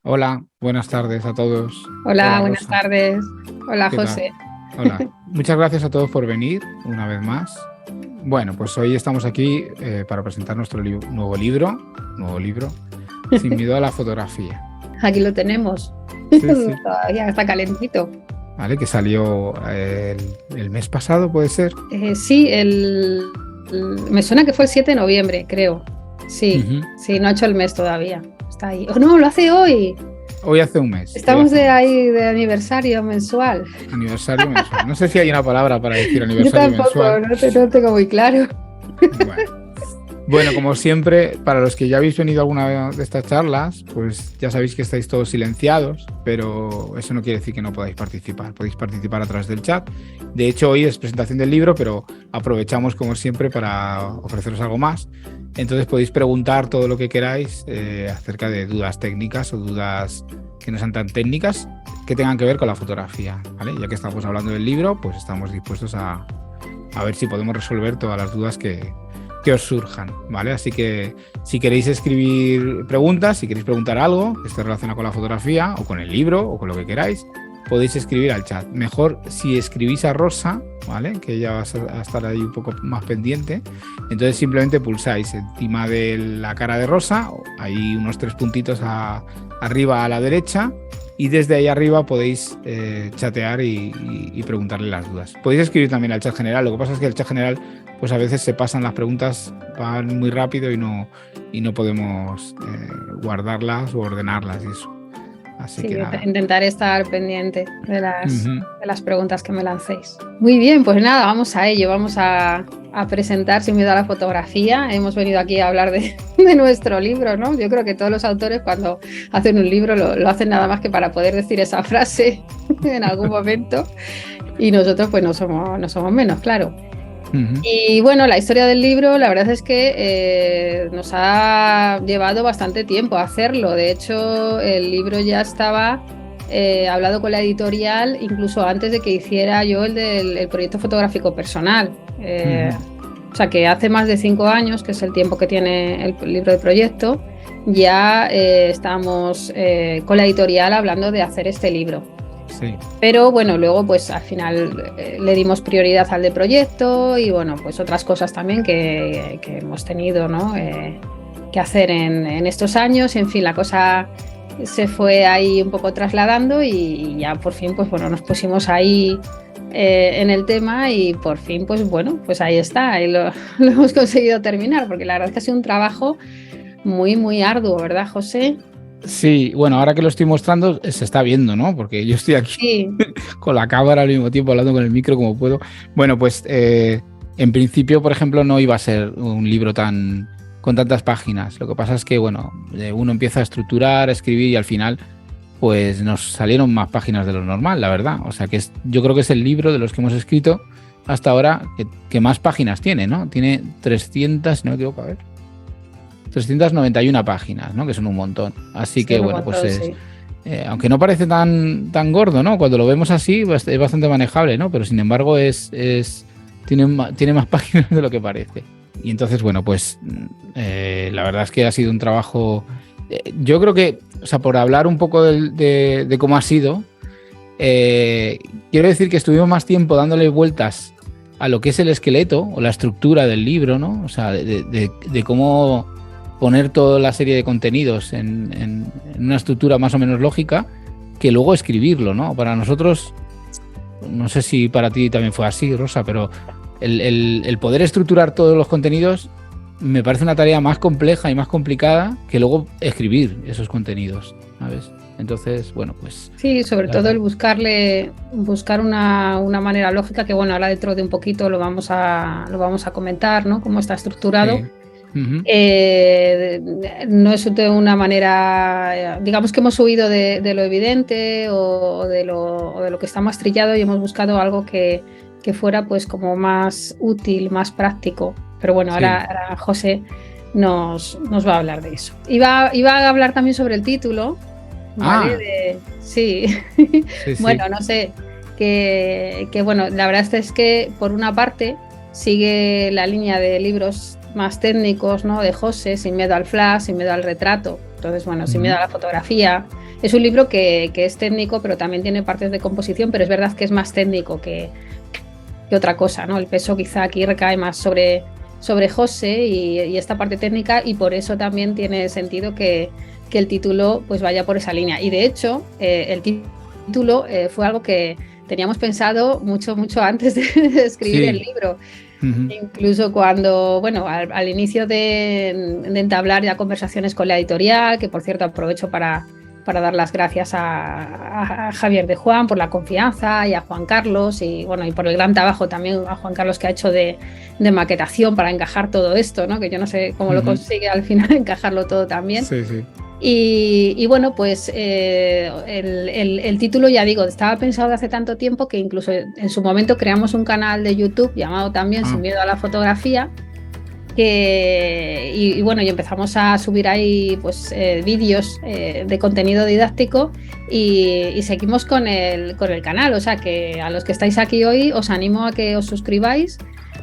Hola, buenas tardes a todos. Hola, Hola, buenas Rosa. tardes. Hola, ¿Qué tal? José. Hola. Muchas gracias a todos por venir una vez más. Bueno, pues hoy estamos aquí para presentar nuestro nuevo libro, Sin miedo a la fotografía. Aquí lo tenemos. Sí, sí. Todavía está calentito. Vale, que salió el mes pasado, ¿puede ser? Sí, me suena que fue el 7 de noviembre, creo. Sí, Ujú. sí, no ha hecho el mes todavía. Está ahí. ¡Oh, no! Lo hace hoy. Hoy hace un mes, hoy Estamos hace un de mes. ahí de aniversario mensual. Aniversario mensual. No sé si hay una palabra para decir Yo aniversario tampoco, mensual. no tengo muy claro. Bueno. Bueno, como siempre, para los que ya habéis venido a alguna de estas charlas, pues ya sabéis que estáis todos silenciados, pero eso no quiere decir que no podáis participar. Podéis participar a través del chat. De hecho, hoy es presentación del libro, pero aprovechamos, como siempre, para ofreceros algo más. Entonces podéis preguntar todo lo que queráis acerca de dudas técnicas o dudas que no sean tan técnicas que tengan que ver con la fotografía, ¿vale? Ya que estamos hablando del libro, pues estamos dispuestos a ver si podemos resolver todas las dudas que os surjan, ¿vale? Así que si queréis escribir preguntas, si queréis preguntar algo que esté relacionado con la fotografía o con el libro o con lo que queráis, podéis escribir al chat. Mejor si escribís a Rosa, ¿vale? Que ella va a estar ahí un poco más pendiente. Entonces simplemente pulsáis encima de la cara de Rosa, hay unos 3 puntitos arriba a la derecha, y desde ahí arriba podéis chatear y preguntarle las dudas. Podéis escribir también al chat general. Lo que pasa es que el chat general, pues a veces se pasan las preguntas, van muy rápido y no podemos guardarlas o ordenarlas y eso. Así que Sí, nada. intentaré estar pendiente Ujú. de las preguntas que me lancéis. Muy bien, pues nada, vamos a ello. Vamos a presentar Sin miedo a la fotografía. Hemos venido aquí a hablar de nuestro libro, ¿no? Yo creo que todos los autores cuando hacen un libro lo hacen nada más que para poder decir esa frase en algún momento. Y nosotros pues no somos menos, claro. Ujú. Y bueno, la historia del libro, la verdad es que nos ha llevado bastante tiempo hacerlo. De hecho, el libro ya estaba hablado con la editorial incluso antes de que hiciera yo el proyecto fotográfico personal. Ujú. O sea que hace más de 5 años, que es el tiempo que tiene el libro de proyecto, ya estábamos con la editorial hablando de hacer este libro. Sí. Pero bueno, luego pues al final le dimos prioridad al de proyecto y bueno, pues otras cosas también que hemos tenido, ¿no? Que hacer en estos años. En fin, la cosa se fue ahí un poco trasladando y ya por fin pues bueno, nos pusimos ahí en el tema y por fin pues bueno, pues ahí está, ahí lo hemos conseguido terminar porque la verdad es que ha sido un trabajo muy, muy arduo, ¿verdad, José? Sí, bueno, ahora que lo estoy mostrando se está viendo, ¿no? Porque yo estoy aquí Sí. con la cámara al mismo tiempo, hablando con el micro como puedo. Bueno, pues en principio, por ejemplo, no iba a ser un libro con tantas páginas. Lo que pasa es que, bueno, uno empieza a estructurar, a escribir y al final, pues nos salieron más páginas de lo normal, la verdad. O sea que yo creo que es el libro de los que hemos escrito hasta ahora que más páginas tiene, ¿no? Tiene 300, si no me equivoco, a ver. 391 páginas, ¿no? Que son un montón. Así que, Son un bueno, pues montón, sí. aunque no parece tan gordo, ¿no? Cuando lo vemos así, es bastante manejable, ¿no? Pero sin embargo tiene más páginas de lo que parece. Y entonces, bueno, pues la verdad es que ha sido un trabajo. Yo creo que, o sea, por hablar un poco de cómo ha sido, eh, quiero decir que estuvimos más tiempo dándole vueltas a lo que es el esqueleto o la estructura del libro, ¿no? O sea, de cómo poner toda la serie de contenidos en una estructura más o menos lógica, que luego escribirlo, ¿no? Para nosotros, no sé si para ti también fue así, Rosa, pero el poder estructurar todos los contenidos me parece una tarea más compleja y más complicada que luego escribir esos contenidos, ¿sabes? Entonces, bueno, pues Sí, sobre la todo verdad. el buscar una manera lógica que, bueno, ahora dentro de un poquito lo vamos a comentar, ¿no? Cómo está estructurado. Sí. Uh-huh. No es de una manera, digamos que hemos huido de lo evidente o de lo que está más trillado y hemos buscado algo que fuera pues como más útil, más práctico. Pero bueno, Sí. ahora José nos va a hablar de eso. Iba a hablar también sobre el título. ¿Vale? Ah, Sí. sí, sí. Bueno, no sé, bueno, la verdad es que por una parte sigue la línea de libros más técnicos, ¿no? De José, Sin miedo al flash, Sin miedo al retrato. Entonces, bueno, Sin miedo a la fotografía. Es un libro que es técnico, pero también tiene partes de composición, pero es verdad que es más técnico que otra cosa, ¿no? El peso quizá aquí recae más sobre José y esta parte técnica, y por eso también tiene sentido que el título pues vaya por esa línea. Y de hecho, el título fue algo que teníamos pensado mucho antes de escribir el libro. Incluso cuando, bueno, al inicio de entablar ya conversaciones con la editorial, que por cierto aprovecho para dar las gracias a Javier de Juan por la confianza, y a Juan Carlos, y bueno, y por el gran trabajo también a Juan Carlos que ha hecho de maquetación para encajar todo esto, ¿no? Que yo no sé cómo lo consigue al final encajarlo todo también. Sí, sí. Y bueno, pues el título, ya digo, estaba pensado de hace tanto tiempo que incluso en su momento creamos un canal de YouTube llamado también Sin miedo a la fotografía, y bueno, y empezamos a subir ahí pues vídeos de contenido didáctico, y seguimos con el canal. O sea que a los que estáis aquí hoy os animo a que os suscribáis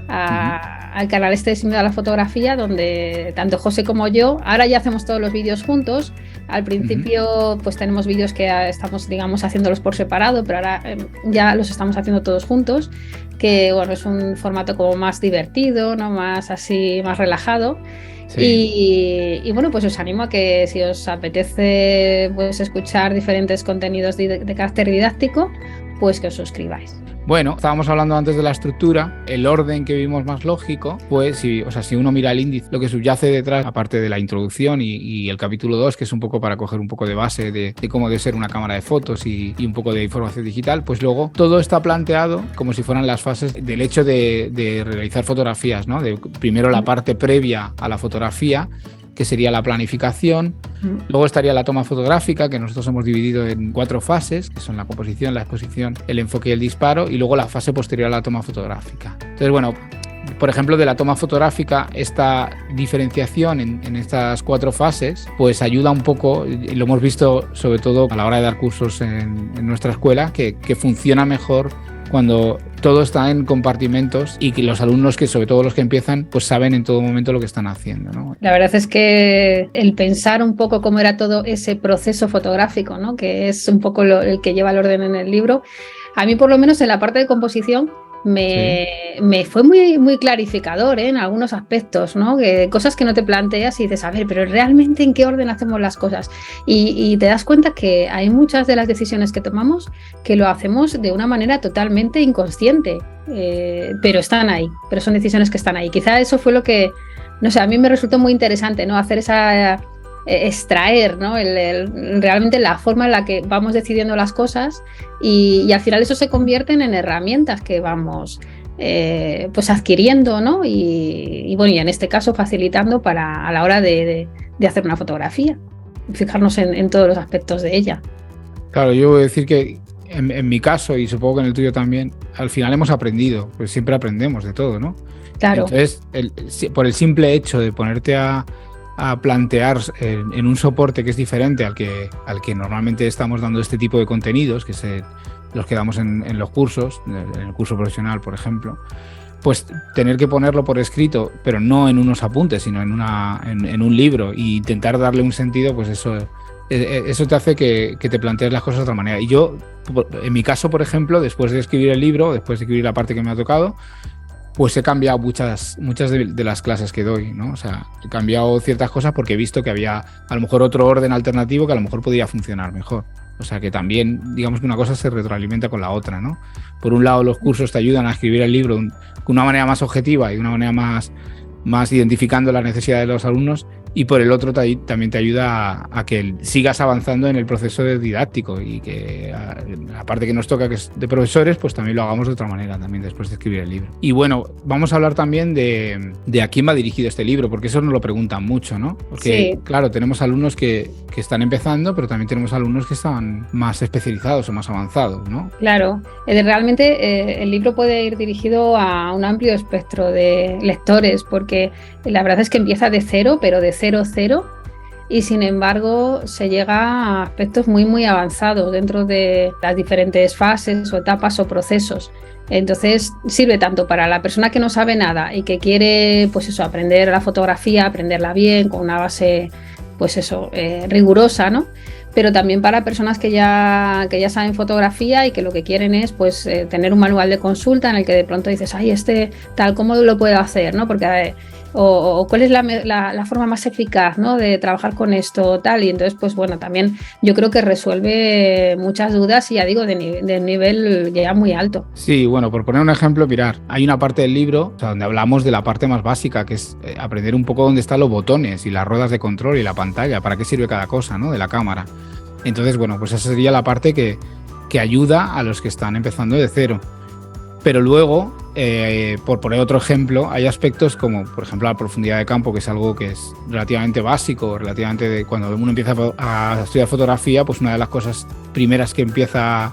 al canal este de Sin miedo a la fotografía, donde tanto José como yo, ahora ya hacemos todos los vídeos juntos. Al principio pues tenemos vídeos que estamos, digamos, haciéndolos por separado, pero ahora ya los estamos haciendo todos juntos, que bueno, es un formato como más divertido, ¿no? Más así, más relajado. Sí. Y bueno, pues os animo a que si os apetece pues escuchar diferentes contenidos de carácter didáctico, pues que os suscribáis. Bueno, estábamos hablando antes de la estructura, el orden que vimos más lógico, pues si uno mira el índice, lo que subyace detrás, aparte de la introducción y el capítulo 2, que es un poco para coger un poco de base de cómo debe ser una cámara de fotos y un poco de información digital, pues luego todo está planteado como si fueran las fases del hecho de realizar fotografías, ¿no? Primero la parte previa a la fotografía, que sería la planificación. Luego estaría la toma fotográfica, que nosotros hemos dividido en 4 fases, que son la composición, la exposición, el enfoque y el disparo, y luego la fase posterior a la toma fotográfica. Entonces, bueno, por ejemplo, de la toma fotográfica, esta diferenciación en estas 4 fases, pues ayuda un poco, y lo hemos visto sobre todo a la hora de dar cursos en nuestra escuela, que funciona mejor cuando todo está en compartimentos y que los alumnos, que sobre todo los que empiezan, pues saben en todo momento lo que están haciendo, ¿no? La verdad es que el pensar un poco cómo era todo ese proceso fotográfico, ¿no? Que es un poco el que lleva el orden en el libro, a mí por lo menos en la parte de composición me fue muy clarificador, en algunos aspectos, ¿no? Cosas que no te planteas y dices, a ver, pero realmente en qué orden hacemos las cosas, y te das cuenta que hay muchas de las decisiones que tomamos que lo hacemos de una manera totalmente inconsciente, pero están ahí, pero son decisiones que están ahí. Quizá eso fue lo que, no sé, a mí me resultó muy interesante, ¿no? Hacer esa extraer, ¿no? Realmente la forma en la que vamos decidiendo las cosas, y al final eso se convierten en herramientas que vamos pues adquiriendo, ¿no? Y bueno, y en este caso facilitando a la hora de hacer una fotografía, fijarnos en todos los aspectos de ella. Claro, yo voy a decir que en mi caso, y supongo que en el tuyo también, al final hemos aprendido, pues siempre aprendemos de todo, ¿no? Claro. Entonces, por el simple hecho de ponerte a plantear en un soporte que es diferente al que normalmente estamos dando este tipo de contenidos, que los que damos en los cursos, en el curso profesional, por ejemplo, pues tener que ponerlo por escrito, pero no en unos apuntes, sino en un libro, e intentar darle un sentido, pues eso te hace que te plantees las cosas de otra manera. Y yo, en mi caso, por ejemplo, después de escribir el libro, después de escribir la parte que me ha tocado, pues he cambiado muchas de las clases que doy, ¿no? O sea, he cambiado ciertas cosas porque he visto que había a lo mejor otro orden alternativo que a lo mejor podía funcionar mejor. O sea, que también, digamos que una cosa se retroalimenta con la otra, ¿no? Por un lado, los cursos te ayudan a escribir el libro de una manera más objetiva y de una manera más identificando las necesidades de los alumnos, y por el otro también te ayuda a que sigas avanzando en el proceso didáctico, y que la parte que nos toca, que es de profesores, pues también lo hagamos de otra manera también después de escribir el libro. Y bueno, vamos a hablar también de a quién va dirigido este libro, porque eso nos lo preguntan mucho, ¿no? Porque claro, tenemos alumnos que están empezando, pero también tenemos alumnos que están más especializados o más avanzados, ¿no? Claro, realmente el libro puede ir dirigido a un amplio espectro de lectores, porque la verdad es que empieza de cero, pero de 0, y sin embargo se llega a aspectos muy avanzados dentro de las diferentes fases o etapas o procesos. Entonces sirve tanto para la persona que no sabe nada y que quiere, pues eso, aprender la fotografía, aprenderla bien, con una base pues eso, rigurosa, ¿no? Pero también para personas que ya saben fotografía y que lo que quieren es pues tener un manual de consulta en el que de pronto dices, ay, tal, ¿cómo lo puedo hacer? ¿No? Porque o cuál es la forma más eficaz, ¿no? De trabajar con esto, tal, y entonces pues bueno, también yo creo que resuelve muchas dudas y ya digo, de nivel ya muy alto. Sí, bueno, por poner un ejemplo, mirar, hay una parte del libro, o sea, donde hablamos de la parte más básica, que es aprender un poco dónde están los botones y las ruedas de control y la pantalla, para qué sirve cada cosa, ¿no? De la cámara. Entonces, bueno, pues esa sería la parte que ayuda a los que están empezando de cero. Pero luego, por poner otro ejemplo, hay aspectos como, por ejemplo, la profundidad de campo, que es algo que es relativamente básico, cuando uno empieza a estudiar fotografía, pues una de las cosas primeras que empieza a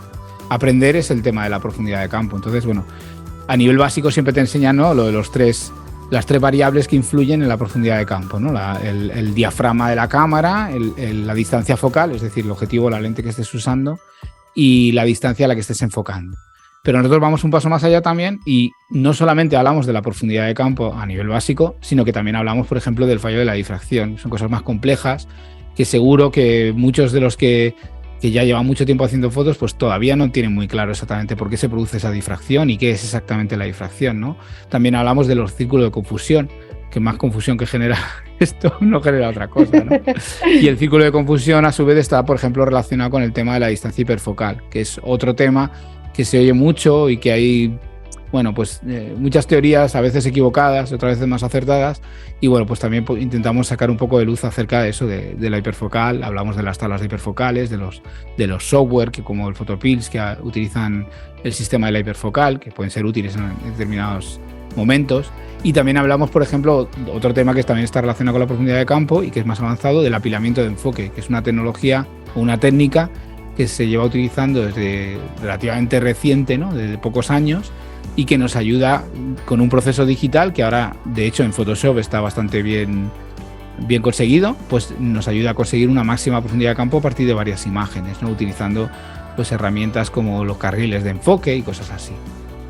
aprender es el tema de la profundidad de campo. Entonces, bueno, a nivel básico siempre te enseñan, ¿no?, lo de las tres variables que influyen en la profundidad de campo, ¿no? El diafragma de la cámara, la distancia focal, es decir, el objetivo, la lente que estés usando, y la distancia a la que estés enfocando. Pero nosotros vamos un paso más allá también y no solamente hablamos de la profundidad de campo a nivel básico, sino que también hablamos, por ejemplo, del fallo de la difracción. Son cosas más complejas que seguro que muchos de los que ya llevan mucho tiempo haciendo fotos, pues todavía no tienen muy claro exactamente por qué se produce esa difracción y qué es exactamente la difracción, ¿no? También hablamos de los círculos de confusión, que más confusión que genera esto no genera otra cosa, ¿no? Y el círculo de confusión, a su vez, está, por ejemplo, relacionado con el tema de la distancia hiperfocal, que es otro tema que se oye mucho y que hay, bueno, pues muchas teorías, a veces equivocadas, otras veces más acertadas, y bueno, pues también intentamos sacar un poco de luz acerca de eso, de la hiperfocal. Hablamos de las tablas de hiperfocales, de los software, que como el Photopills, que utilizan el sistema de la hiperfocal, que pueden ser útiles en determinados momentos. Y también hablamos, por ejemplo, otro tema que también está relacionado con la profundidad de campo y que es más avanzado, del apilamiento de enfoque, que es una tecnología o una técnica que se lleva utilizando desde relativamente reciente, ¿no?, desde pocos años, y que nos ayuda con un proceso digital que ahora, de hecho, en Photoshop está bastante bien conseguido, pues nos ayuda a conseguir una máxima profundidad de campo a partir de varias imágenes, ¿no?, utilizando pues herramientas como los carriles de enfoque y cosas así.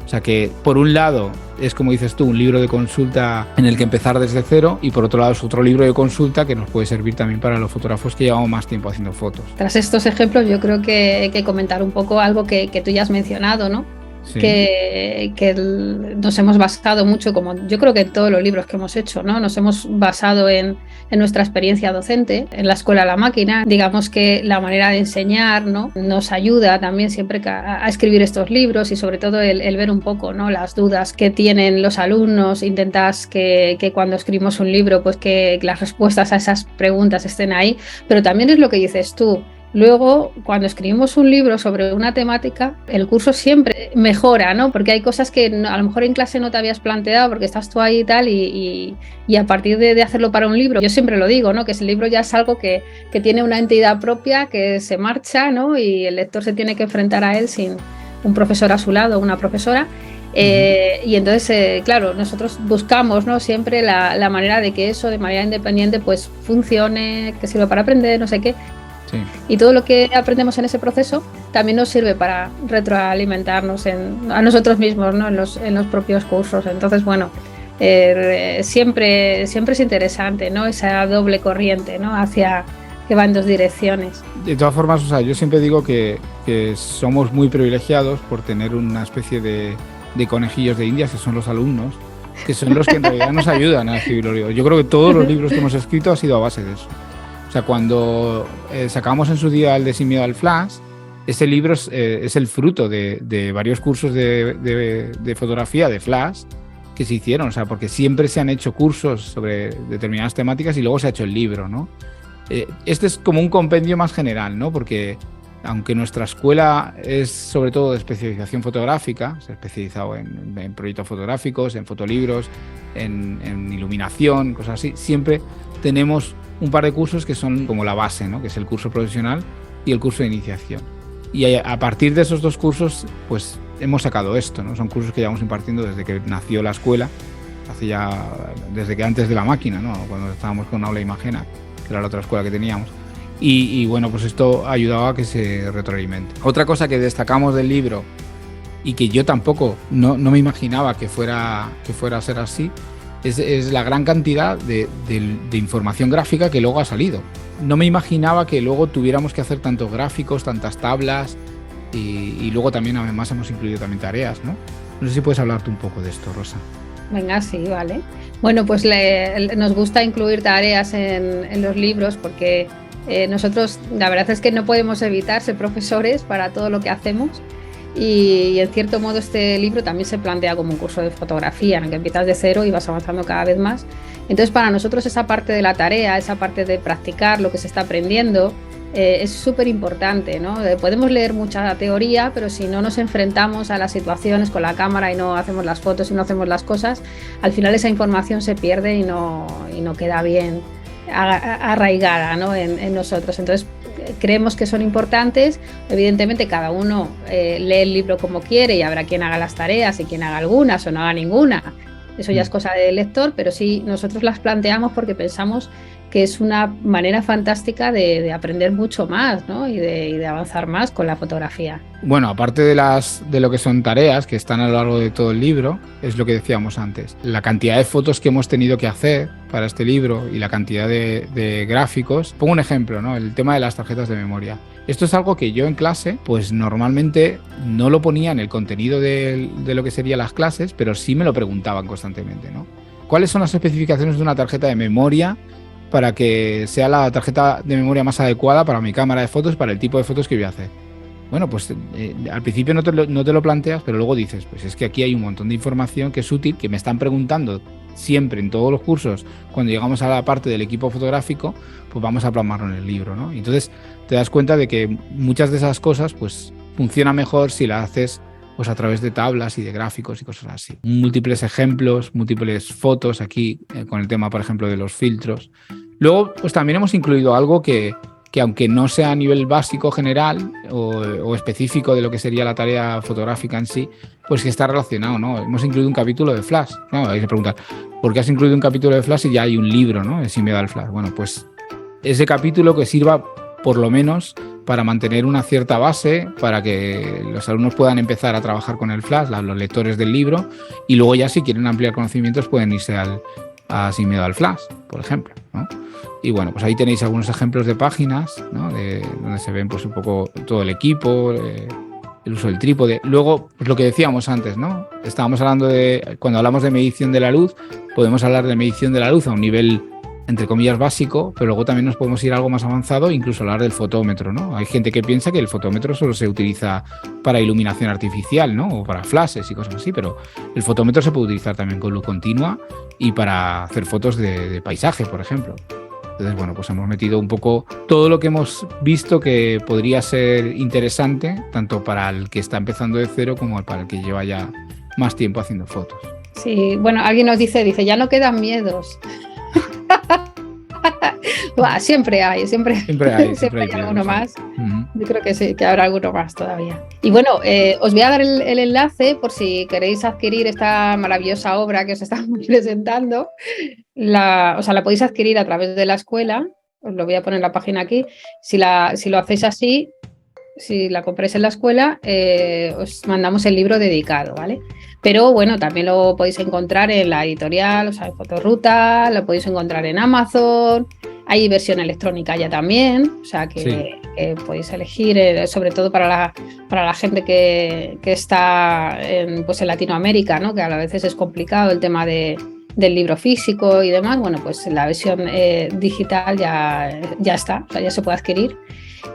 O sea que, por un lado, es, como dices tú, un libro de consulta en el que empezar desde cero, y por otro lado es otro libro de consulta que nos puede servir también para los fotógrafos que llevamos más tiempo haciendo fotos. Tras estos ejemplos, yo creo que hay que comentar un poco algo que tú ya has mencionado, ¿no? Sí. Que nos hemos basado mucho, como yo creo que en todos los libros que hemos hecho, ¿no? Nos hemos basado en nuestra experiencia docente, en la escuela a la máquina. Digamos que la manera de enseñar, ¿no?, nos ayuda también siempre a escribir estos libros, y sobre todo el ver un poco, ¿no?, las dudas que tienen los alumnos. Intentas que cuando escribimos un libro, pues que las respuestas a esas preguntas estén ahí, pero también es lo que dices tú. Luego, cuando escribimos un libro sobre una temática, el curso siempre mejora, ¿no? Porque hay cosas que a lo mejor en clase no te habías planteado porque estás tú ahí y tal, y a partir de hacerlo para un libro, yo siempre lo digo, ¿no?, que ese libro ya es algo que tiene una entidad propia, que se marcha, ¿no?, y el lector se tiene que enfrentar a él sin un profesor a su lado, una profesora. Y entonces, claro, nosotros buscamos, ¿no?, siempre la manera de que eso de manera independiente pues funcione, que sirva para aprender, no sé qué. Sí. Y todo lo que aprendemos en ese proceso también nos sirve para retroalimentarnos a nosotros mismos, ¿no?, en los propios cursos. Entonces, bueno, siempre es interesante, ¿no?, esa doble corriente, ¿no?, hacia que va en dos direcciones. De todas formas, o sea, yo siempre digo que somos muy privilegiados por tener una especie de conejillos de indias, que son los alumnos, que son los que en realidad nos ayudan a escribir los libros. Yo creo que todos los libros que hemos escrito ha sido a base de eso. O sea, cuando sacamos en su día el de Sin miedo al flash, ese libro es el fruto de varios cursos de fotografía de flash que se hicieron. O sea, porque siempre se han hecho cursos sobre determinadas temáticas y luego se ha hecho el libro, ¿no? Este es como un compendio más general, ¿no? Porque aunque nuestra escuela es sobre todo de especialización fotográfica, se ha especializado en proyectos fotográficos, en fotolibros, en iluminación, cosas así, siempre tenemos un par de cursos que son como la base, ¿no?, que es el curso profesional y el curso de iniciación. Y a partir de esos dos cursos, pues hemos sacado esto, ¿no? Son cursos que llevamos impartiendo desde que nació la escuela, desde que antes de la máquina, ¿no?, cuando estábamos con Aula Imagena, que era la otra escuela que teníamos. Y bueno, pues esto ha ayudado a que se retroalimente. Otra cosa que destacamos del libro y que yo tampoco no me imaginaba que fuera a ser así, es la gran cantidad de información gráfica que luego ha salido. no me imaginaba que luego tuviéramos que hacer tantos gráficos, tantas tablas y luego también además hemos incluido también tareas, ¿no? No sé si puedes hablarte un poco de esto, Rosa. Venga, sí, vale. Bueno, pues nos gusta incluir tareas en los libros porque nosotros la verdad es que no podemos evitar ser profesores para todo lo que hacemos y en cierto modo este libro también se plantea como un curso de fotografía en el que empiezas de cero y vas avanzando cada vez más. Entonces para nosotros esa parte de la tarea, esa parte de practicar lo que se está aprendiendo es súper importante, ¿no? Podemos leer mucha teoría, pero si no nos enfrentamos a las situaciones con la cámara y no hacemos las fotos y no hacemos las cosas, al final esa información se pierde y no queda bien arraigada, ¿no? en nosotros. Entonces creemos que son importantes. Evidentemente cada uno lee el libro como quiere y habrá quien haga las tareas y quien haga algunas o no haga ninguna. Eso ya es cosa del lector, pero sí nosotros las planteamos porque pensamos que es una manera fantástica de aprender mucho más, ¿no? y de avanzar más con la fotografía. Bueno, aparte de lo que son tareas que están a lo largo de todo el libro, es lo que decíamos antes. La cantidad de fotos que hemos tenido que hacer para este libro y la cantidad de gráficos. Pongo un ejemplo, ¿no? El tema de las tarjetas de memoria. Esto es algo que yo en clase, pues normalmente no lo ponía en el contenido de lo que serían las clases, pero sí me lo preguntaban constantemente, ¿no? ¿Cuáles son las especificaciones de una tarjeta de memoria para que sea la tarjeta de memoria más adecuada para mi cámara de fotos, para el tipo de fotos que voy a hacer? Bueno, pues al principio no te lo planteas, pero luego dices, pues es que aquí hay un montón de información que es útil, que me están preguntando siempre en todos los cursos, cuando llegamos a la parte del equipo fotográfico, pues vamos a plasmarlo en el libro, ¿no? Y entonces te das cuenta de que muchas de esas cosas pues funciona mejor si las haces pues a través de tablas y de gráficos y cosas así. Múltiples ejemplos, múltiples fotos aquí con el tema, por ejemplo, de los filtros. Luego, pues también hemos incluido algo que aunque no sea a nivel básico general o específico de lo que sería la tarea fotográfica en sí, pues que está relacionado, ¿no? Hemos incluido un capítulo de Flash, ¿no? Hay que preguntar, ¿por qué has incluido un capítulo de Flash y ya hay un libro, ¿no? De Sin miedo al Flash. Bueno, pues ese capítulo que sirva por lo menos para mantener una cierta base, para que los alumnos puedan empezar a trabajar con el Flash, los lectores del libro, y luego ya si quieren ampliar conocimientos pueden irse a Sin miedo al Flash, por ejemplo, ¿no? Y bueno, pues ahí tenéis algunos ejemplos de páginas, ¿no? Donde se ven pues un poco todo el equipo, el uso del trípode. Luego, pues lo que decíamos antes, ¿no? Estábamos hablando cuando hablamos de medición de la luz, podemos hablar de medición de la luz a un nivel, entre comillas, básico, pero luego también nos podemos ir a algo más avanzado, incluso hablar del fotómetro, ¿no? Hay gente que piensa que el fotómetro solo se utiliza para iluminación artificial, ¿no? O para flashes y cosas así, pero el fotómetro se puede utilizar también con luz continua y para hacer fotos de paisaje, por ejemplo. Entonces, bueno, pues hemos metido un poco todo lo que hemos visto que podría ser interesante, tanto para el que está empezando de cero como para el que lleva ya más tiempo haciendo fotos. Sí, bueno, alguien nos dice, ya no quedan miedos. Buah, siempre hay alguno más. Uh-huh. Yo creo que sí, que habrá alguno más todavía. Y bueno, os voy a dar el enlace por si queréis adquirir esta maravillosa obra que os estamos presentando. La podéis adquirir a través de la escuela. Os lo voy a poner en la página aquí. Si lo hacéis así, si la compráis en la escuela, os mandamos el libro dedicado, ¿vale? Pero bueno, también lo podéis encontrar en la editorial, o sea, en Fotoruta, lo podéis encontrar en Amazon, hay versión electrónica ya también, o sea que podéis elegir, sobre todo para la gente que está en Latinoamérica, ¿no? Que a veces es complicado el tema del libro físico y demás. Bueno, pues la versión digital ya está, o sea, ya se puede adquirir.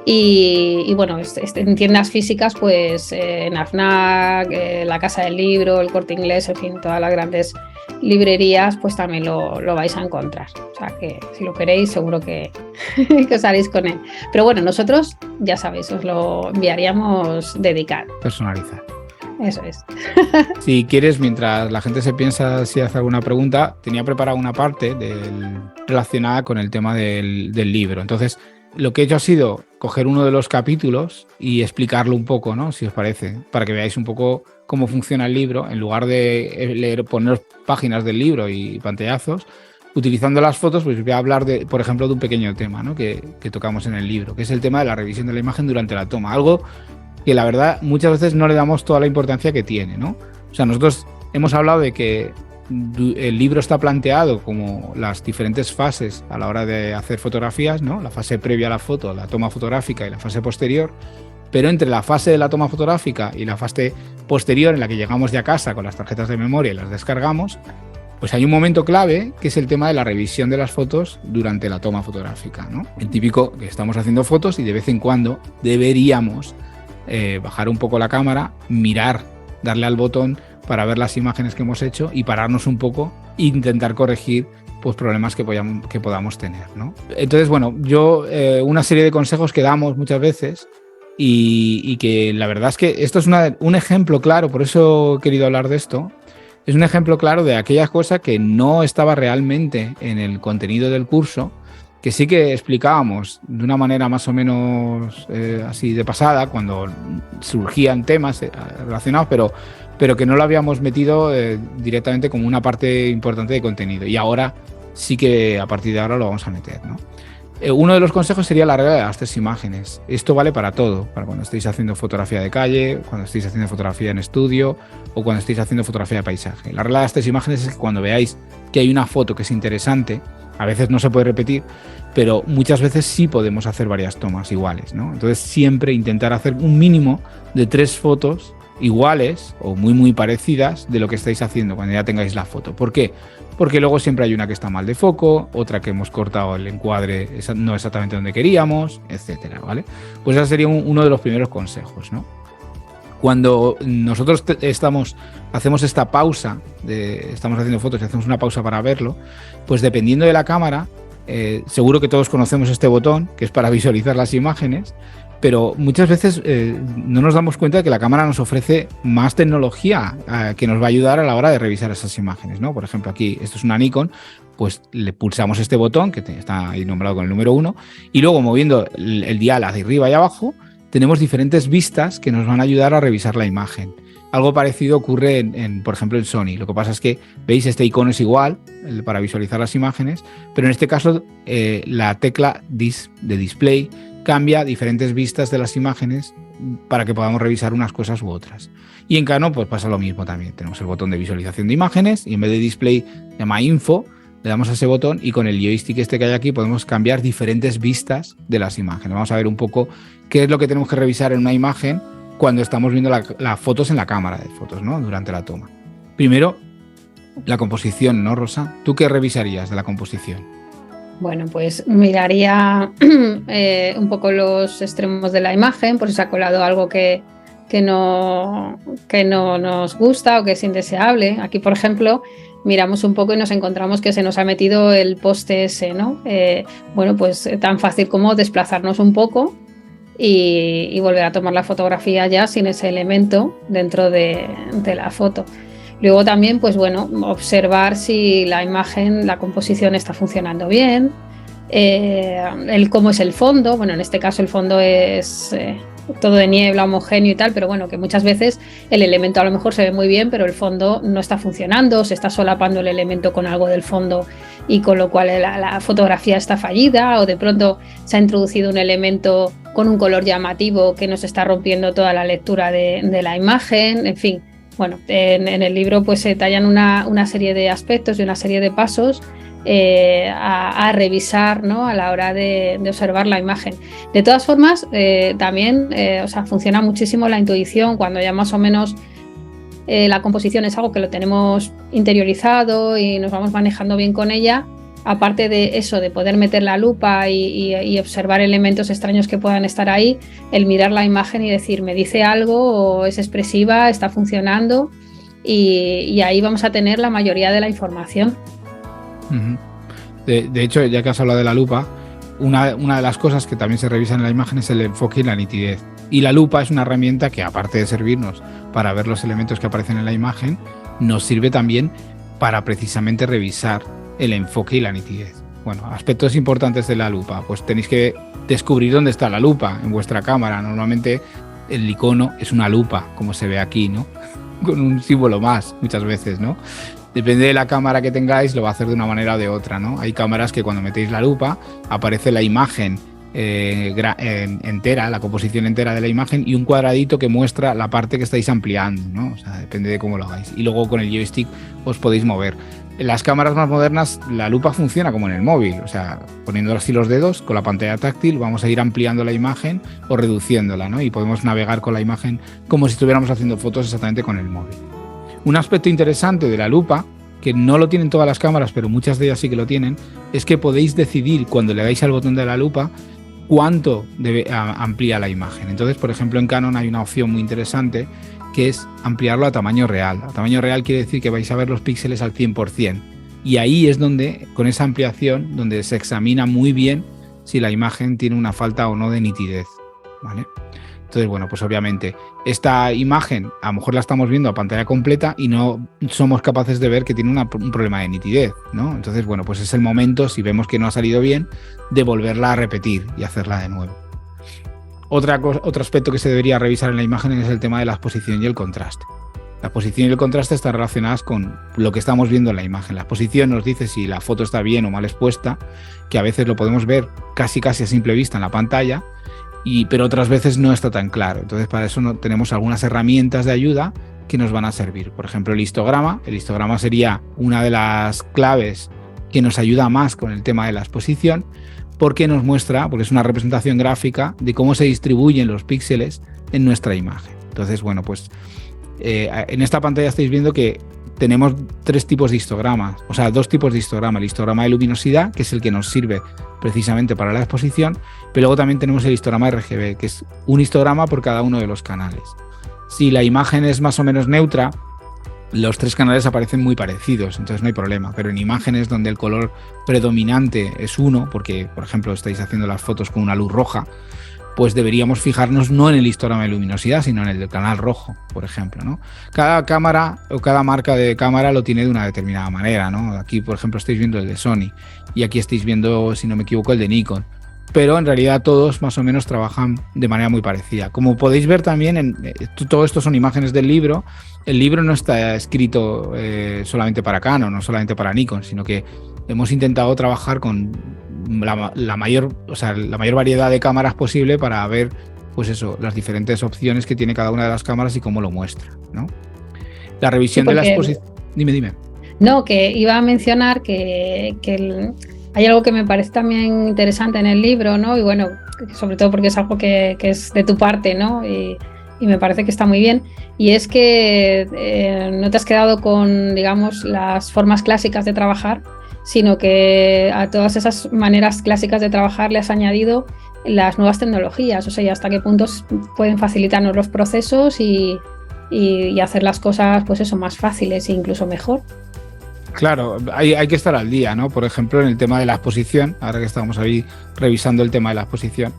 Y bueno, en tiendas físicas, pues en AFNAC, la Casa del Libro, el Corte Inglés, en fin, todas las grandes librerías, pues también lo vais a encontrar. O sea que si lo queréis, seguro que os haréis con él. Pero bueno, nosotros, ya sabéis, os lo enviaríamos dedicado. Personalizar. Eso es. Si quieres, mientras la gente se piensa si hace alguna pregunta, tenía preparada una parte relacionada con el tema del libro. Entonces, lo que he hecho ha sido coger uno de los capítulos y explicarlo un poco, ¿no? Si os parece, para que veáis un poco cómo funciona el libro, en lugar de poner páginas del libro y pantallazos, utilizando las fotos, pues voy a hablar, por ejemplo, de un pequeño tema, ¿no? que tocamos en el libro, que es el tema de la revisión de la imagen durante la toma. Algo que la verdad muchas veces no le damos toda la importancia que tiene, ¿no? O sea, nosotros hemos hablado de que el libro está planteado como las diferentes fases a la hora de hacer fotografías, ¿no? La fase previa a la foto, la toma fotográfica y la fase posterior. Pero entre la fase de la toma fotográfica y la fase posterior, en la que llegamos ya a casa con las tarjetas de memoria y las descargamos, pues hay un momento clave que es el tema de la revisión de las fotos durante la toma fotográfica, ¿no? El típico que estamos haciendo fotos y de vez en cuando deberíamos bajar un poco la cámara, mirar, darle al botón para ver las imágenes que hemos hecho y pararnos un poco e intentar corregir pues, problemas que podamos tener, ¿no? Entonces, bueno, yo una serie de consejos que damos muchas veces y que la verdad es que esto es un ejemplo claro, por eso he querido hablar de esto. Es un ejemplo claro de aquella cosa que no estaba realmente en el contenido del curso, que sí que explicábamos de una manera más o menos así de pasada, cuando surgían temas relacionados, pero que no lo habíamos metido directamente como una parte importante de contenido. Y ahora sí que a partir de ahora lo vamos a meter, ¿no? Uno de los consejos sería la regla de las 3 imágenes. Esto vale para todo, para cuando estéis haciendo fotografía de calle, cuando estéis haciendo fotografía en estudio o cuando estéis haciendo fotografía de paisaje. La regla de las 3 imágenes es que cuando veáis que hay una foto que es interesante, a veces no se puede repetir, pero muchas veces sí podemos hacer varias tomas iguales, ¿no? Entonces siempre intentar hacer un mínimo de 3 fotos iguales o muy parecidas de lo que estáis haciendo cuando ya tengáis la foto. ¿Por qué? Porque luego siempre hay una que está mal de foco, otra que hemos cortado el encuadre no exactamente donde queríamos, etcétera, ¿vale? Pues ese sería uno de los primeros consejos, ¿no? Cuando nosotros hacemos esta pausa, estamos haciendo fotos y hacemos una pausa para verlo, pues dependiendo de la cámara, seguro que todos conocemos este botón, que es para visualizar las imágenes, pero muchas veces no nos damos cuenta de que la cámara nos ofrece más tecnología que nos va a ayudar a la hora de revisar esas imágenes, ¿no? Por ejemplo, aquí, esto es una Nikon, pues le pulsamos este botón, que está ahí nombrado con el número 1, y luego moviendo el dial hacia arriba y abajo, tenemos diferentes vistas que nos van a ayudar a revisar la imagen. Algo parecido ocurre, por ejemplo, en Sony. Lo que pasa es que, veis, este icono es igual para visualizar las imágenes, pero en este caso la tecla de display cambia diferentes vistas de las imágenes para que podamos revisar unas cosas u otras. Y en Canon pues pasa lo mismo también. Tenemos el botón de visualización de imágenes y en vez de display se llama info, le damos a ese botón y con el joystick este que hay aquí podemos cambiar diferentes vistas de las imágenes. Vamos a ver un poco qué es lo que tenemos que revisar en una imagen cuando estamos viendo las fotos en la cámara de fotos, ¿no? Durante la toma. Primero, la composición, ¿no, Rosa? ¿Tú qué revisarías de la composición? Bueno, pues miraría un poco los extremos de la imagen, por si se ha colado algo que no nos gusta o que es indeseable. Aquí, por ejemplo, miramos un poco y nos encontramos que se nos ha metido el poste ese, ¿no? Bueno, pues tan fácil como desplazarnos un poco y volver a tomar la fotografía ya sin ese elemento dentro de la foto. Luego también, pues bueno, observar si la imagen, la composición está funcionando bien, cómo es el fondo. Bueno, en este caso el fondo es todo de niebla, homogéneo y tal, pero bueno, que muchas veces el elemento a lo mejor se ve muy bien, pero el fondo no está funcionando, se está solapando el elemento con algo del fondo y con lo cual la fotografía está fallida, o de pronto se ha introducido un elemento con un color llamativo que nos está rompiendo toda la lectura de la imagen, en fin. Bueno, en el libro pues se detallan una serie de aspectos y una serie de pasos a revisar, ¿no? A la hora de observar la imagen. De todas formas, también funciona muchísimo la intuición cuando ya más o menos la composición es algo que lo tenemos interiorizado y nos vamos manejando bien con ella. Aparte de eso, de poder meter la lupa y observar elementos extraños que puedan estar ahí, el mirar la imagen y decir, me dice algo, o es expresiva, está funcionando, y ahí vamos a tener la mayoría de la información. Uh-huh. De hecho, ya que has hablado de la lupa, una de las cosas que también se revisan en la imagen es el enfoque y la nitidez. Y la lupa es una herramienta que, aparte de servirnos para ver los elementos que aparecen en la imagen, nos sirve también para precisamente revisar el enfoque y la nitidez. Bueno, aspectos importantes de la lupa, pues tenéis que descubrir dónde está la lupa en vuestra cámara. Normalmente el icono es una lupa, como se ve aquí, ¿no? Con un símbolo más, muchas veces, ¿no? Depende de la cámara que tengáis, lo va a hacer de una manera o de otra, ¿no? Hay cámaras que cuando metéis la lupa aparece la imagen entera, la composición entera de la imagen, y un cuadradito que muestra la parte que estáis ampliando, ¿no? O sea, depende de cómo lo hagáis. Y luego con el joystick os podéis mover. En las cámaras más modernas la lupa funciona como en el móvil, o sea, poniendo así los dedos con la pantalla táctil vamos a ir ampliando la imagen o reduciéndola, ¿no? Y podemos navegar con la imagen como si estuviéramos haciendo fotos exactamente con el móvil. Un aspecto interesante de la lupa, que no lo tienen todas las cámaras, pero muchas de ellas sí que lo tienen, es que podéis decidir cuando le dais al botón de la lupa cuánto amplía la imagen. Entonces, por ejemplo, en Canon hay una opción muy interesante que es ampliarlo a tamaño real. A tamaño real quiere decir que vais a ver los píxeles al 100%. Y ahí es donde, con esa ampliación, donde se examina muy bien si la imagen tiene una falta o no de nitidez, ¿vale? Entonces, bueno, pues obviamente esta imagen a lo mejor la estamos viendo a pantalla completa y no somos capaces de ver que tiene un problema de nitidez, ¿no? Entonces, bueno, pues es el momento, si vemos que no ha salido bien, de volverla a repetir y hacerla de nuevo. Otro aspecto que se debería revisar en la imagen es el tema de la exposición y el contraste. La exposición y el contraste están relacionadas con lo que estamos viendo en la imagen. La exposición nos dice si la foto está bien o mal expuesta, que a veces lo podemos ver casi a simple vista en la pantalla, pero otras veces no está tan claro. Entonces, para eso tenemos algunas herramientas de ayuda que nos van a servir. Por ejemplo, el histograma. El histograma sería una de las claves que nos ayuda más con el tema de la exposición, porque nos muestra, porque es una representación gráfica de cómo se distribuyen los píxeles en nuestra imagen. Entonces, bueno, pues en esta pantalla estáis viendo que tenemos dos tipos de histograma. El histograma de luminosidad, que es el que nos sirve precisamente para la exposición, pero luego también tenemos el histograma RGB, que es un histograma por cada uno de los canales. Si la imagen es más o menos neutra, los tres canales aparecen muy parecidos, entonces no hay problema, pero en imágenes donde el color predominante es uno, porque por ejemplo estáis haciendo las fotos con una luz roja, pues deberíamos fijarnos no en el histograma de luminosidad, sino en el del canal rojo, por ejemplo, ¿no? Cada cámara o cada marca de cámara lo tiene de una determinada manera, ¿no? Aquí, por ejemplo, estáis viendo el de Sony y aquí estáis viendo, si no me equivoco, el de Nikon. Pero en realidad todos más o menos trabajan de manera muy parecida. Como podéis ver también, todo esto son imágenes del libro. El libro no está escrito solamente para Canon, no solamente para Nikon, sino que hemos intentado trabajar con la mayor variedad de cámaras posible para ver, pues eso, las diferentes opciones que tiene cada una de las cámaras y cómo lo muestra, ¿no? La revisión de la exposición. Dime. No, que iba a mencionar que hay algo que me parece también interesante en el libro, ¿no? Y bueno, sobre todo porque es algo que es de tu parte, ¿no? Y me parece que está muy bien. Y es que no te has quedado con, digamos, las formas clásicas de trabajar, sino que a todas esas maneras clásicas de trabajar le has añadido las nuevas tecnologías, o sea, y hasta qué puntos pueden facilitarnos los procesos y hacer las cosas, pues eso, más fáciles e incluso mejor. Claro, hay que estar al día, ¿no? Por ejemplo, en el tema de la exposición, ahora que estamos ahí revisando el tema de la exposición,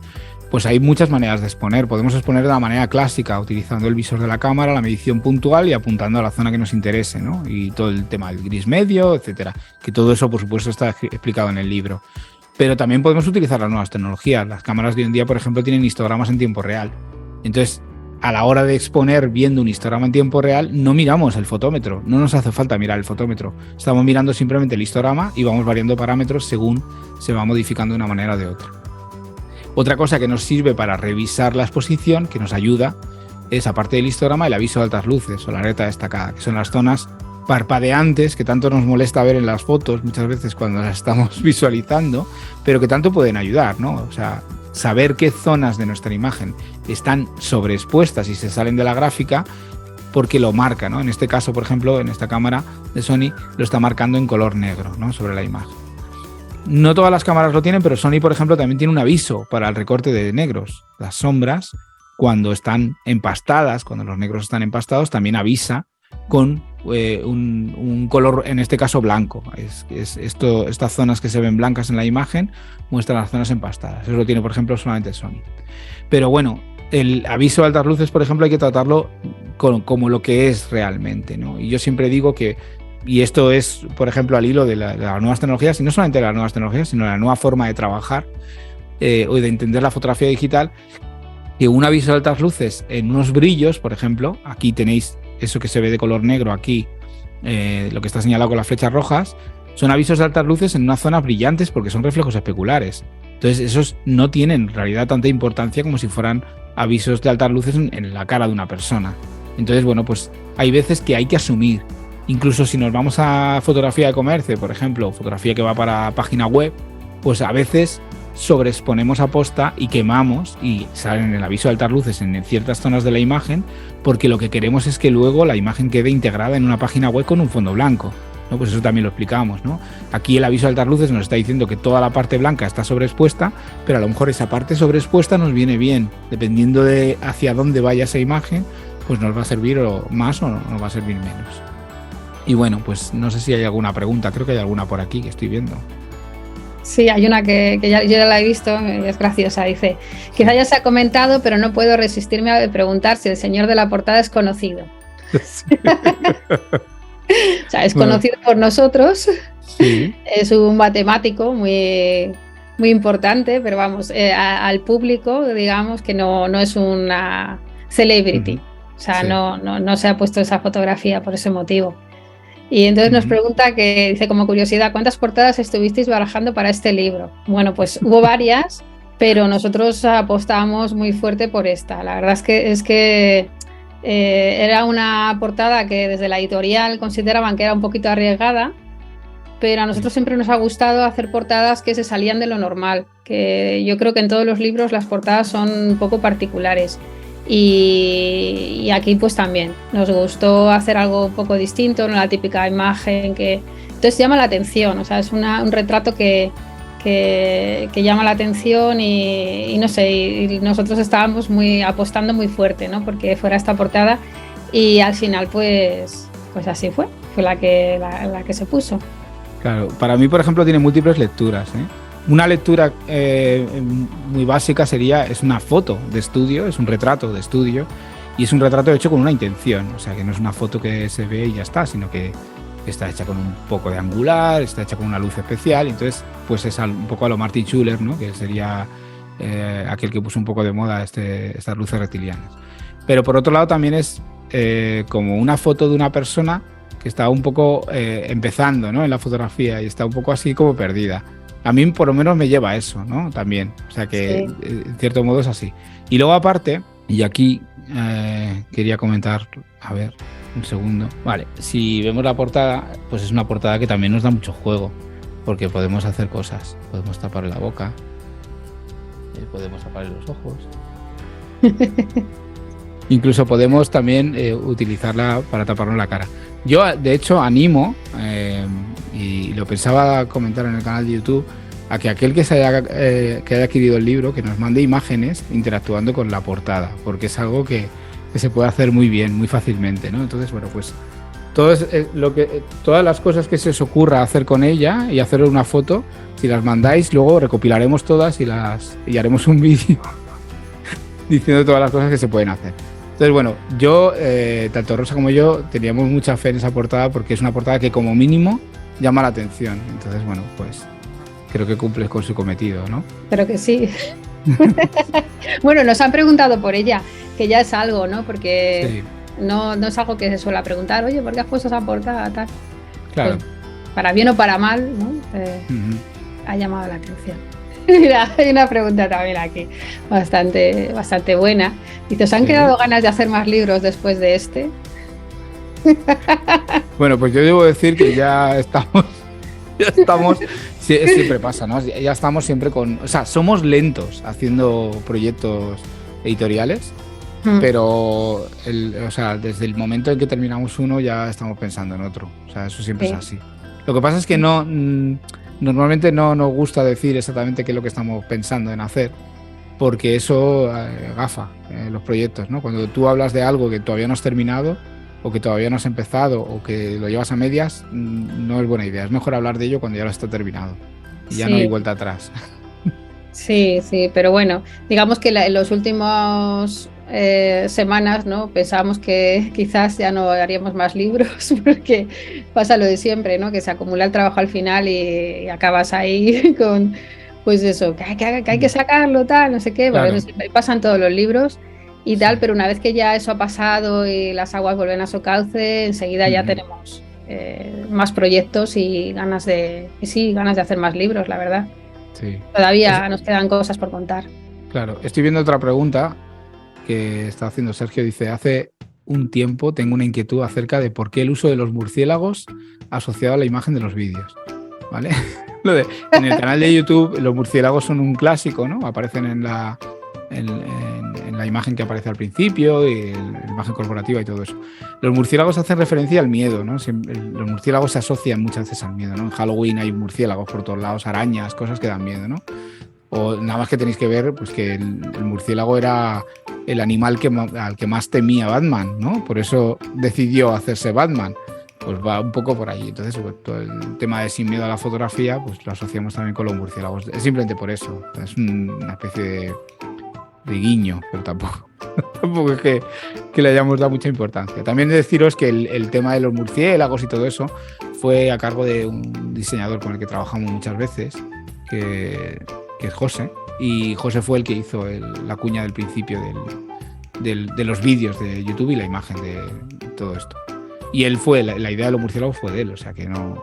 pues hay muchas maneras de exponer. Podemos exponer de la manera clásica, utilizando el visor de la cámara, la medición puntual y apuntando a la zona que nos interese, ¿no? Y todo el tema del gris medio, etcétera. Que todo eso, por supuesto, está explicado en el libro. Pero también podemos utilizar las nuevas tecnologías. Las cámaras de hoy en día, por ejemplo, tienen histogramas en tiempo real. Entonces, a la hora de exponer viendo un histograma en tiempo real, no miramos el fotómetro, no nos hace falta mirar el fotómetro. Estamos mirando simplemente el histograma y vamos variando parámetros según se va modificando de una manera o de otra. Otra cosa que nos sirve para revisar la exposición, que nos ayuda, es, aparte del histograma, el aviso de altas luces o la alerta destacada, que son las zonas parpadeantes que tanto nos molesta ver en las fotos muchas veces cuando las estamos visualizando, pero que tanto pueden ayudar, ¿no? O sea, saber qué zonas de nuestra imagen están sobreexpuestas y se salen de la gráfica porque lo marca, ¿no? En este caso, por ejemplo, en esta cámara de Sony lo está marcando en color negro, ¿no? Sobre la imagen. No todas las cámaras lo tienen, pero Sony, por ejemplo, también tiene un aviso para el recorte de negros. Las sombras, cuando están empastadas, cuando los negros están empastados, también avisa con un color, en este caso blanco. Estas zonas que se ven blancas en la imagen muestran las zonas empastadas. Eso lo tiene, por ejemplo, solamente Sony. Pero bueno, el aviso de altas luces, por ejemplo, hay que tratarlo como lo que es realmente, ¿no? Y yo siempre digo que, y esto es, por ejemplo, al hilo de las nuevas tecnologías, y no solamente de las nuevas tecnologías, sino de la nueva forma de trabajar o de entender la fotografía digital, que un aviso de altas luces en unos brillos, por ejemplo, aquí tenéis eso que se ve de color negro aquí, lo que está señalado con las flechas rojas, son avisos de altas luces en unas zonas brillantes porque son reflejos especulares. Entonces esos no tienen en realidad tanta importancia como si fueran avisos de altas luces en la cara de una persona. Entonces, bueno, pues hay veces que hay que asumir. Incluso si nos vamos a fotografía de comercio, por ejemplo, fotografía que va para página web, pues a veces sobreexponemos a posta y quemamos y salen el aviso de altas luces en ciertas zonas de la imagen, porque lo que queremos es que luego la imagen quede integrada en una página web con un fondo blanco, ¿no? Pues eso también lo explicamos, ¿no? Aquí el aviso de altas luces nos está diciendo que toda la parte blanca está sobreexpuesta, pero a lo mejor esa parte sobreexpuesta nos viene bien, dependiendo de hacia dónde vaya esa imagen, pues nos va a servir más o nos va a servir menos. Y bueno, pues no sé si hay alguna pregunta, creo que hay alguna por aquí que estoy viendo. Sí, hay una que yo ya la he visto, es graciosa, dice, quizá ya se ha comentado, pero no puedo resistirme a preguntar si el señor de la portada es conocido. Sí. O sea, es conocido por nosotros, sí. Es un matemático muy, muy importante, pero vamos, al público, digamos que no es una celebrity, o sea, sí. no se ha puesto esa fotografía por ese motivo. Y entonces nos pregunta, que dice como curiosidad, ¿cuántas portadas estuvisteis barajando para este libro? Bueno, pues hubo varias, pero nosotros apostamos muy fuerte por esta. La verdad es que era una portada que desde la editorial consideraban que era un poquito arriesgada, pero a nosotros siempre nos ha gustado hacer portadas que se salían de lo normal, que yo creo que en todos los libros las portadas son un poco particulares. Y aquí pues también nos gustó hacer algo un poco distinto, no la típica imagen que entonces llama la atención, o sea, es un retrato que llama la atención y no sé, y nosotros estábamos apostando muy fuerte, ¿no? Porque fuera esta portada y al final pues así fue la que se puso. Claro, para mí por ejemplo tiene múltiples lecturas, ¿eh? Una lectura muy básica es una foto de estudio, es un retrato de estudio y es un retrato hecho con una intención, o sea que no es una foto que se ve y ya está, sino que está hecha con un poco de angular, está hecha con una luz especial, y entonces pues es un poco a lo Martin Schuller, ¿no? Que sería aquel que puso un poco de moda estas luces reptilianas. Pero por otro lado también es como una foto de una persona que está un poco empezando, ¿no? En la fotografía y está un poco así como perdida. A mí por lo menos me lleva a eso, ¿no? También, o sea que sí. En cierto modo es así. Y luego aparte, y aquí quería comentar, a ver, un segundo. Vale, si vemos la portada, pues es una portada que también nos da mucho juego, porque podemos hacer cosas. Podemos taparle la boca, podemos taparle los ojos. Incluso podemos también utilizarla para taparnos la cara. Yo, de hecho, animo, y lo pensaba comentar en el canal de YouTube, a que aquel que haya adquirido el libro, que nos mande imágenes interactuando con la portada, porque es algo que se puede hacer muy bien, muy fácilmente, ¿no? Entonces, bueno, pues todas las cosas que se os ocurra hacer con ella y hacer una foto, si las mandáis, luego recopilaremos todas y haremos un vídeo diciendo todas las cosas que se pueden hacer. Entonces, bueno, yo, tanto Rosa como yo, teníamos mucha fe en esa portada porque es una portada que como mínimo llama la atención. Entonces, bueno, pues creo que cumple con su cometido, ¿no? Creo que sí. Bueno, nos han preguntado por ella, que ya es algo, ¿no? Porque sí. no es algo que se suele preguntar, oye, ¿por qué has puesto esa portada? Tal. Claro. Pues, para bien o para mal, ¿no? Ha llamado la atención. Mira, hay una pregunta también aquí, bastante buena. Dice, ¿os han quedado ganas de hacer más libros después de este? Bueno, pues yo debo decir que ya estamos, siempre pasa, ¿no? Ya estamos siempre o sea, somos lentos haciendo proyectos editoriales, pero o sea, desde el momento en que terminamos uno ya estamos pensando en otro. O sea, eso siempre es así. Lo que pasa es que normalmente no nos gusta decir exactamente qué es lo que estamos pensando en hacer, porque eso gafa los proyectos, ¿no? Cuando tú hablas de algo que todavía no has terminado o que todavía no has empezado o que lo llevas a medias, no es buena idea. Es mejor hablar de ello cuando ya lo está terminado y ya no hay vuelta atrás. Sí, pero bueno, digamos que en los últimos semanas, ¿no? Pensábamos que quizás ya no haríamos más libros porque pasa lo de siempre, ¿no? Que se acumula el trabajo al final y acabas ahí con, pues eso, que hay que sacarlo, tal, no sé qué, claro. Pasan todos los libros y tal, pero una vez que ya eso ha pasado y las aguas vuelven a su cauce, enseguida ya tenemos más proyectos y ganas de hacer más libros, la verdad. Sí. Todavía nos quedan cosas por contar. Claro, estoy viendo otra pregunta que está haciendo Sergio. Dice, hace un tiempo tengo una inquietud acerca de por qué el uso de los murciélagos asociado a la imagen de los vídeos. ¿Vale? En el canal de YouTube los murciélagos son un clásico, ¿no? Aparecen en la imagen que aparece al principio, y la imagen corporativa y todo eso. Los murciélagos hacen referencia al miedo, ¿no? Los murciélagos se asocian muchas veces al miedo, ¿no? En Halloween hay murciélagos por todos lados, arañas, cosas que dan miedo, ¿no? O nada más que tenéis que ver pues que el murciélago era el animal al que más temía Batman, ¿no? Por eso decidió hacerse Batman. Pues va un poco por ahí. Entonces, pues, todo el tema de sin miedo a la fotografía, pues lo asociamos también con los murciélagos. Es simplemente por eso. Es una especie de guiño, pero tampoco es que le hayamos dado mucha importancia. También deciros que el tema de los murciélagos y todo eso fue a cargo de un diseñador con el que trabajamos muchas veces, que es José. Y José fue el que hizo la cuña del principio de los vídeos de YouTube y la imagen de todo esto. Y él fue, la idea de los murciélagos fue de él, o sea que no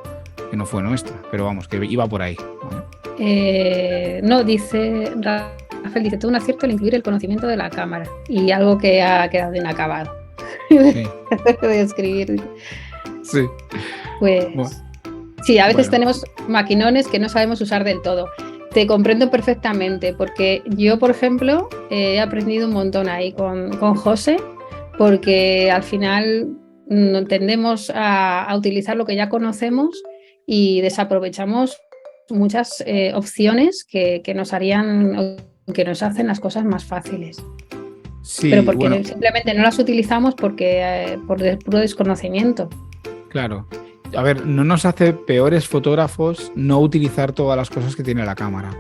fue nuestra, pero vamos, que iba por ahí, ¿vale? No, dice Rafael, dice, todo un acierto al incluir el conocimiento de la cámara y algo que ha quedado inacabado. Sí. De escribir. Sí. Pues bueno. Sí, a veces tenemos maquinones que no sabemos usar del todo. Te comprendo perfectamente, porque yo, por ejemplo, he aprendido un montón ahí con José, porque al final tendemos a utilizar lo que ya conocemos y desaprovechamos muchas opciones que nos harían, que nos hacen las cosas más fáciles. Sí, pero porque simplemente no las utilizamos por puro desconocimiento. Claro. A ver, no nos hace peores fotógrafos no utilizar todas las cosas que tiene la cámara.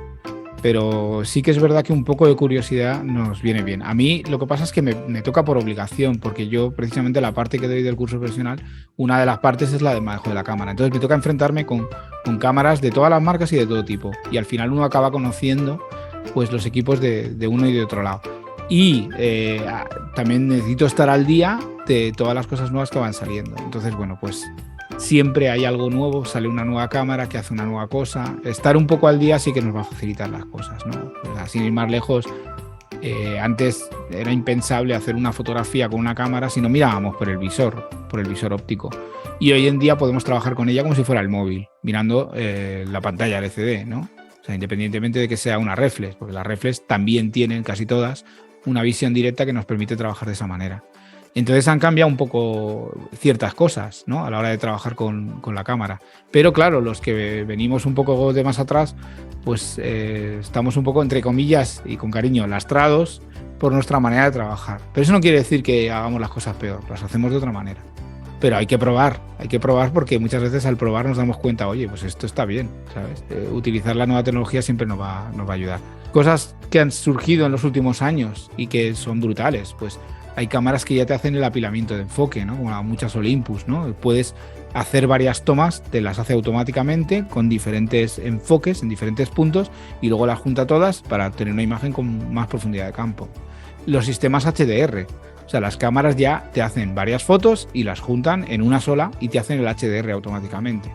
Pero sí que es verdad que un poco de curiosidad nos viene bien. A mí lo que pasa es que me toca por obligación, porque yo precisamente la parte que doy del curso profesional, una de las partes es la de manejo de la cámara. Entonces me toca enfrentarme con cámaras de todas las marcas y de todo tipo. Y al final uno acaba conociendo pues los equipos de uno y de otro lado. Y también necesito estar al día de todas las cosas nuevas que van saliendo. Entonces, bueno, pues siempre hay algo nuevo, sale una nueva cámara que hace una nueva cosa. Estar un poco al día sí que nos va a facilitar las cosas, ¿no? Sin ir más lejos, antes era impensable hacer una fotografía con una cámara si no mirábamos por el visor óptico. Y hoy en día podemos trabajar con ella como si fuera el móvil, mirando la pantalla LCD, ¿no? O sea, independientemente de que sea una reflex, porque las reflex también tienen, casi todas, una visión directa que nos permite trabajar de esa manera. Entonces han cambiado un poco ciertas cosas, ¿no? A la hora de trabajar con la cámara. Pero claro, los que venimos un poco de más atrás, pues estamos un poco, entre comillas y con cariño, lastrados por nuestra manera de trabajar. Pero eso no quiere decir que hagamos las cosas peor, las hacemos de otra manera. Pero hay que probar porque muchas veces al probar nos damos cuenta, oye, pues esto está bien, ¿sabes? Utilizar la nueva tecnología siempre nos va a ayudar. Cosas que han surgido en los últimos años y que son brutales, pues hay cámaras que ya te hacen el apilamiento de enfoque, ¿no? Como muchas Olympus, ¿no? Puedes hacer varias tomas, te las hace automáticamente con diferentes enfoques en diferentes puntos y luego las junta todas para tener una imagen con más profundidad de campo. Los sistemas HDR, o sea, las cámaras ya te hacen varias fotos y las juntan en una sola y te hacen el HDR automáticamente.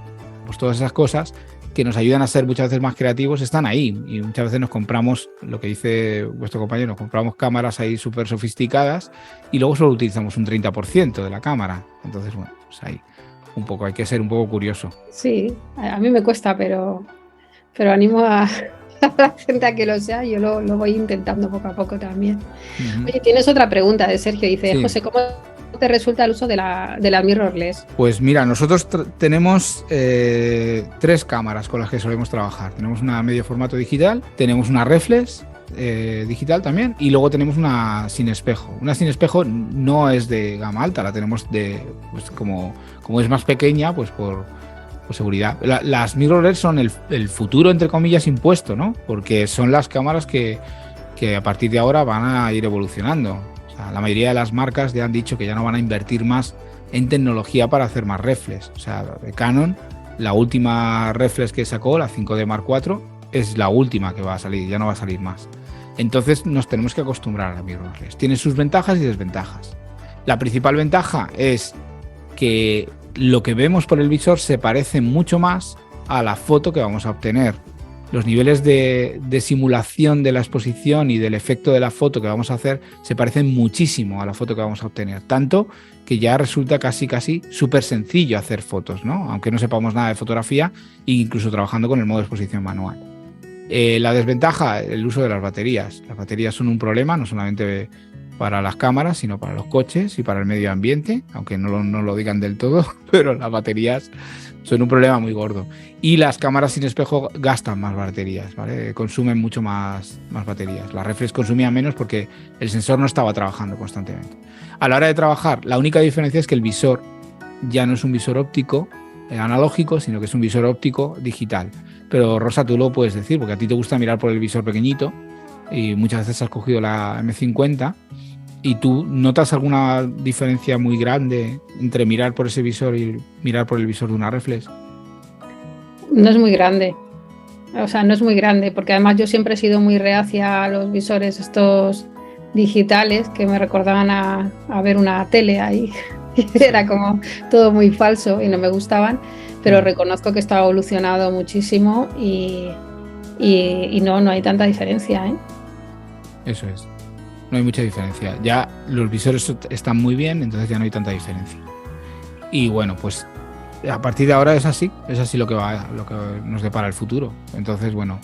Pues todas esas cosas que nos ayudan a ser muchas veces más creativos están ahí, y muchas veces nos compramos, lo que dice vuestro compañero, nos compramos cámaras ahí súper sofisticadas y luego solo utilizamos un 30% de la cámara. Entonces, bueno, pues ahí un poco, hay que ser un poco curioso. Sí, a mí me cuesta, pero animo a la gente a que lo sea. Yo lo voy intentando poco a poco también. Uh-huh. Oye, tienes otra pregunta de Sergio, dice, sí. José, ¿cómo te resulta el uso de la mirrorless? Pues mira, nosotros tenemos 3 cámaras con las que solemos trabajar. Tenemos una medio formato digital, tenemos una reflex digital también, y luego tenemos una sin espejo. Una sin espejo no es de gama alta, la tenemos pues como es más pequeña, pues por seguridad. Las mirrorless son el futuro, entre comillas, impuesto, ¿no? Porque son las cámaras que a partir de ahora van a ir evolucionando. La mayoría de las marcas ya han dicho que ya no van a invertir más en tecnología para hacer más reflex. O sea, de Canon, la última reflex que sacó, la 5D Mark IV, es la última que va a salir, ya no va a salir más. Entonces nos tenemos que acostumbrar a la mirrorless. Tiene sus ventajas y desventajas. La principal ventaja es que lo que vemos por el visor se parece mucho más a la foto que vamos a obtener. los niveles de simulación de la exposición y del efecto de la foto que vamos a hacer se parecen muchísimo a la foto que vamos a obtener. Tanto que ya resulta casi súper sencillo hacer fotos, ¿no? Aunque no sepamos nada de fotografía, incluso trabajando con el modo de exposición manual. La desventaja, el uso de las baterías. Las baterías son un problema, no solamente para las cámaras, sino para los coches y para el medio ambiente, aunque no lo digan del todo, pero las baterías son un problema muy gordo. Y las cámaras sin espejo gastan más baterías, ¿vale? Consumen mucho más baterías. La reflex consumía menos porque el sensor no estaba trabajando constantemente. A la hora de trabajar, la única diferencia es que el visor ya no es un visor óptico analógico, sino que es un visor óptico digital. Pero Rosa, tú lo puedes decir, porque a ti te gusta mirar por el visor pequeñito y muchas veces has cogido la M50 y tú notas alguna diferencia muy grande entre mirar por ese visor y mirar por el visor de una reflex. No es muy grande, o sea, no es muy grande, porque además yo siempre he sido muy reacia a los visores estos digitales que me recordaban a ver una tele ahí. Era como todo muy falso y no me gustaban, pero reconozco que está evolucionado muchísimo y no hay tanta diferencia, ¿eh? Eso es, no hay mucha diferencia. Ya los visores están muy bien, entonces ya no hay tanta diferencia. Y bueno, pues a partir de ahora es así lo que nos depara el futuro. Entonces, bueno,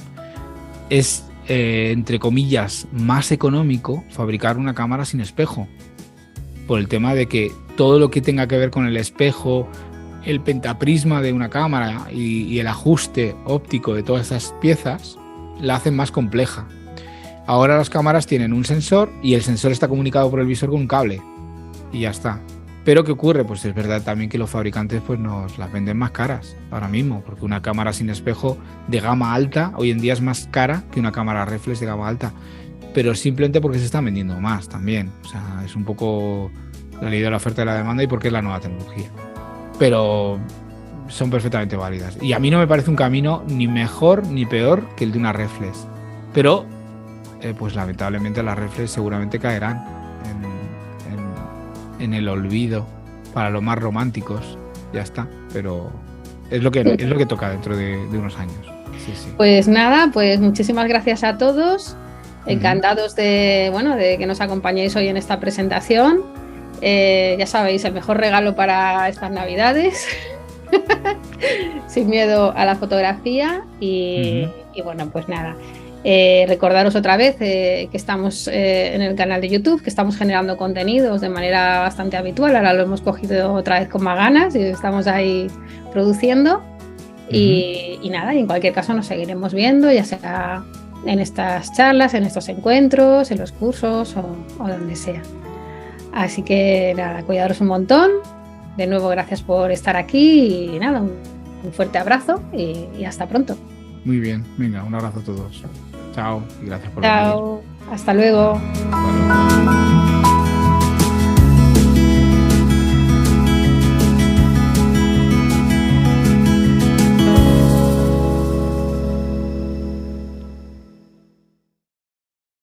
es entre comillas más económico fabricar una cámara sin espejo, por el tema de que todo lo que tenga que ver con el espejo, el pentaprisma de una cámara y el ajuste óptico de todas esas piezas la hacen más compleja. Ahora las cámaras tienen un sensor y el sensor está comunicado por el visor con un cable y ya está. Pero ¿qué ocurre? Pues es verdad también que los fabricantes pues nos las venden más caras ahora mismo, porque una cámara sin espejo de gama alta hoy en día es más cara que una cámara reflex de gama alta, pero simplemente porque se están vendiendo más también. O sea, es un poco la ley de la oferta y la demanda y porque es la nueva tecnología. Pero son perfectamente válidas. Y a mí no me parece un camino ni mejor ni peor que el de una reflex. Pero, pues lamentablemente las reflex seguramente caerán en el olvido para los más románticos. Ya está. Pero es lo que toca dentro de unos años. Sí, sí. Pues nada, pues muchísimas gracias a todos. Encantados de que nos acompañéis hoy en esta presentación. Ya sabéis, el mejor regalo para estas Navidades. Sin miedo a la fotografía. Y bueno, pues nada. Recordaros otra vez que estamos en el canal de YouTube, que estamos generando contenidos de manera bastante habitual. Ahora lo hemos cogido otra vez con más ganas y estamos ahí produciendo. Y nada, y en cualquier caso nos seguiremos viendo, ya sea en estas charlas, en estos encuentros, en los cursos o donde sea. Así que nada, cuidaros un montón. De nuevo, gracias por estar aquí y nada, un fuerte abrazo y hasta pronto. Muy bien, venga, un abrazo a todos. Chao y gracias por venir. Chao, hasta luego. Hasta luego.